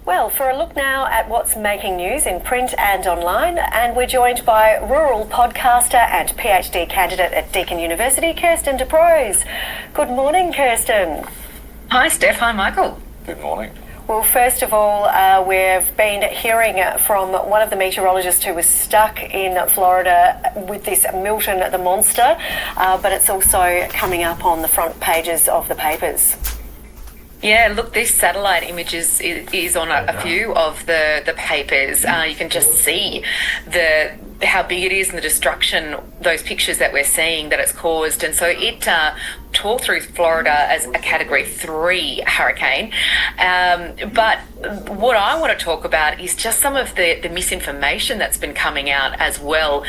Well, for a look now at what's making news in print and online, and we're joined by rural podcaster and PhD candidate at Deakin University, Kirsten Dioprese. Good morning, Kirsten. Hi, Steph. Hi, Michael. Good morning. Well, first of all, we've been hearing from one of the meteorologists who was stuck in Florida with this Milton the monster, but it's also coming up on the front pages of the papers. Yeah, look, this satellite images is on a few of the papers. You can just see how big it is and the destruction, those pictures that we're seeing that it's caused. And so it tore through Florida as a Category 3 hurricane. But what I want to talk about is just some of the misinformation that's been coming out as well.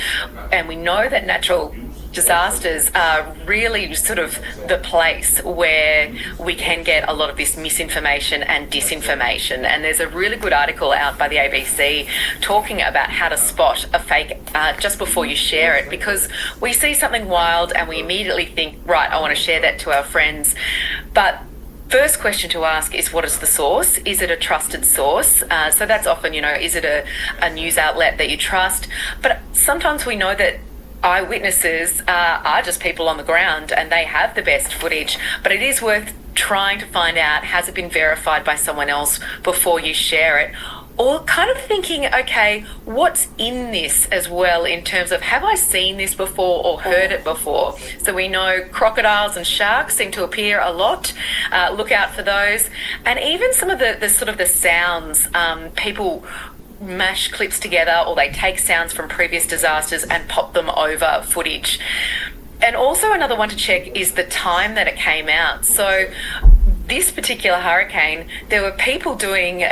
And we know that natural disasters are really sort of the place where we can get a lot of this misinformation and disinformation. And there's a really good article out by the ABC talking about how to spot a fake just before you share it, because we see something wild and we immediately think, right, I want to share that to our friends. But first question to ask is, what is the source? Is it a trusted source? So that's often, is it a news outlet that you trust? But sometimes we know that eyewitnesses are just people on the ground and they have the best footage, but it is worth trying to find out, has it been verified by someone else before you share it? Or kind of thinking, okay, what's in this as well, in terms of, have I seen this before or heard it before? So we know crocodiles and sharks seem to appear a lot. Look out for those. And even some of the sort of the sounds, people mash clips together, or they take sounds from previous disasters and pop them over footage. And also another one to check is the time that it came out. So this particular hurricane, there were people doing,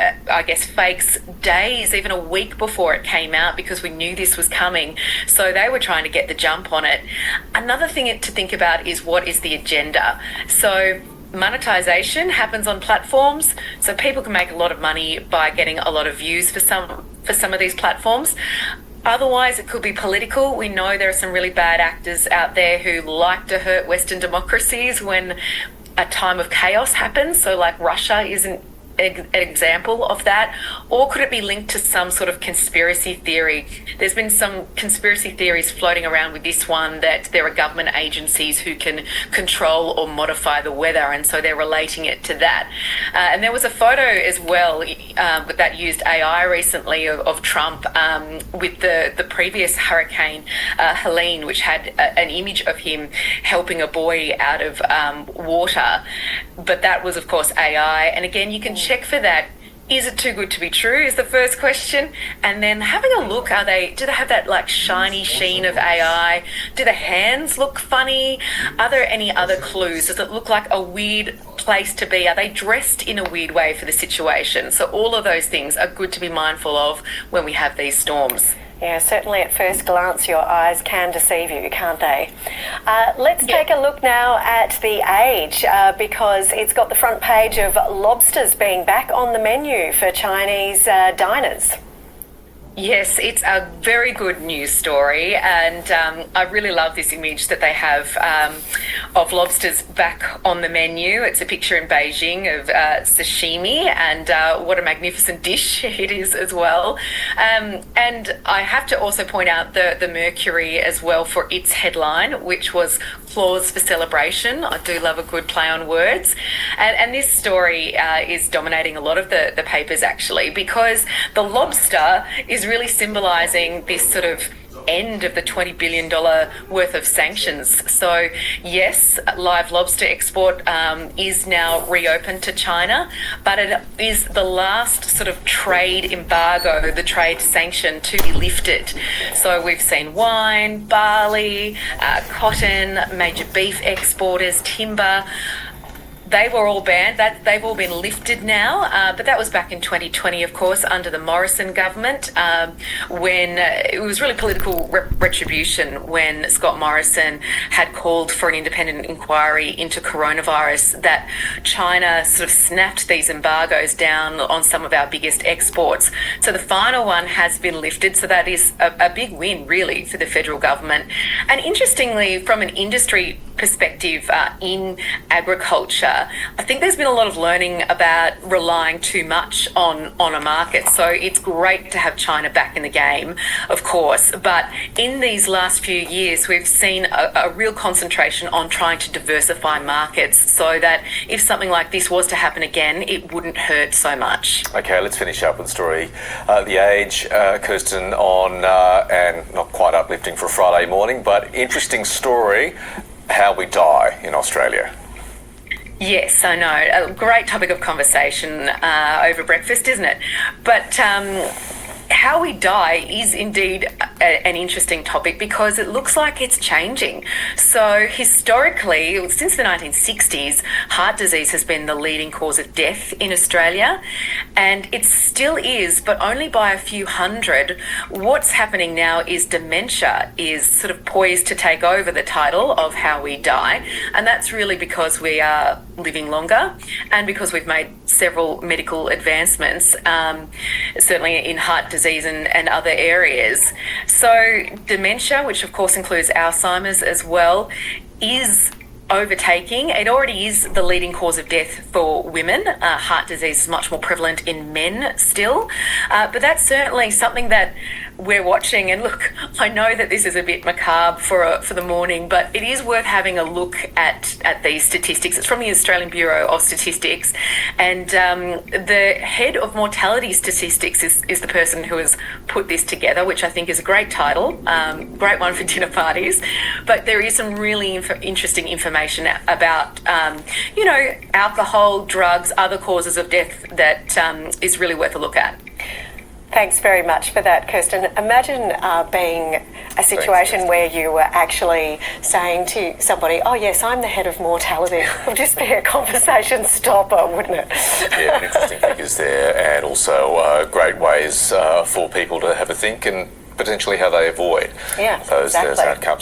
fakes days, even a week before it came out, because we knew this was coming. So they were trying to get the jump on it. Another thing to think about is, what is the agenda? So monetization happens on platforms, so people can make a lot of money by getting a lot of views for some of these platforms. Otherwise, it could be political. We know there are some really bad actors out there who like to hurt Western democracies when a time of chaos happens. So like Russia is an example of that. Or could it be linked to some sort of conspiracy theory? There's been some conspiracy theories floating around with this one, that there are government agencies who can control or modify the weather, and so they're relating it to that. And there was a photo as well that used AI recently of Trump with the previous hurricane, Helene, which had an image of him helping a boy out of water. But that was, of course, AI. And again, you can check for that. Is it too good to be true is the first question. And then having a look, do they have that like shiny sheen of AI? Do the hands look funny? Are there any other clues? Does it look like a weird place to be? Are they dressed in a weird way for the situation? So all of those things are good to be mindful of when we have these storms. Yeah, certainly at first glance your eyes can deceive you, can't they? Let's take a look now at The Age, because it's got the front page of lobsters being back on the menu for Chinese diners. Yes, it's a very good news story, and I really love this image that they have of lobsters back on the menu. It's a picture in Beijing of sashimi, and what a magnificent dish it is as well. And I have to also point out the Mercury as well for its headline, which was Clause for Celebration. I do love a good play on words. And this story is dominating a lot of the papers, actually, because the lobster is really symbolising this sort of end of the $20 billion worth of sanctions. So yes, live lobster export is now reopened to China, but it is the last sort of trade embargo, the trade sanction to be lifted. So we've seen wine, barley, cotton, major beef exporters, timber. They were all banned. They've all been lifted now, but that was back in 2020, of course, under the Morrison government, when it was really political retribution when Scott Morrison had called for an independent inquiry into coronavirus, that China sort of snapped these embargoes down on some of our biggest exports. So the final one has been lifted, so that is a big win, really, for the federal government. And interestingly, from an industry perspective in agriculture, Asia, I think there's been a lot of learning about relying too much on a market. So it's great to have China back in the game, of course, but in these last few years, we've seen a real concentration on trying to diversify markets so that if something like this was to happen again, it wouldn't hurt so much. Okay, let's finish up with the story. The Age, Kirsten, on, and not quite uplifting for a Friday morning, but interesting story, how we die in Australia. Yes, I know. A great topic of conversation over breakfast, isn't it? But how we die is indeed an interesting topic because it looks like it's changing. So historically, since the 1960s, heart disease has been the leading cause of death in Australia, and it still is, but only by a few hundred. What's happening now is dementia is sort of poised to take over the title of how we die, and that's really because we are living longer and because we've made several medical advancements, certainly in heart disease and other areas. So dementia, which of course includes Alzheimer's as well, is overtaking. It already is the leading cause of death for women. Heart disease is much more prevalent in men still, but that's certainly something that we're watching. And look, I know that this is a bit macabre for the morning, but it is worth having a look at these statistics. It's from the Australian Bureau of Statistics, and the head of mortality statistics is the person who has put this together, which I think is a great title, great one for dinner parties. But there is some really interesting information about, alcohol, drugs, other causes of death that is really worth a look at. Thanks very much for that, Kirsten. Imagine being a situation where you were actually saying to somebody, oh yes, I'm the head of mortality. It would just be a conversation stopper, wouldn't it? Yeah, interesting figures there, and also great ways for people to have a think and potentially how they avoid those outcomes.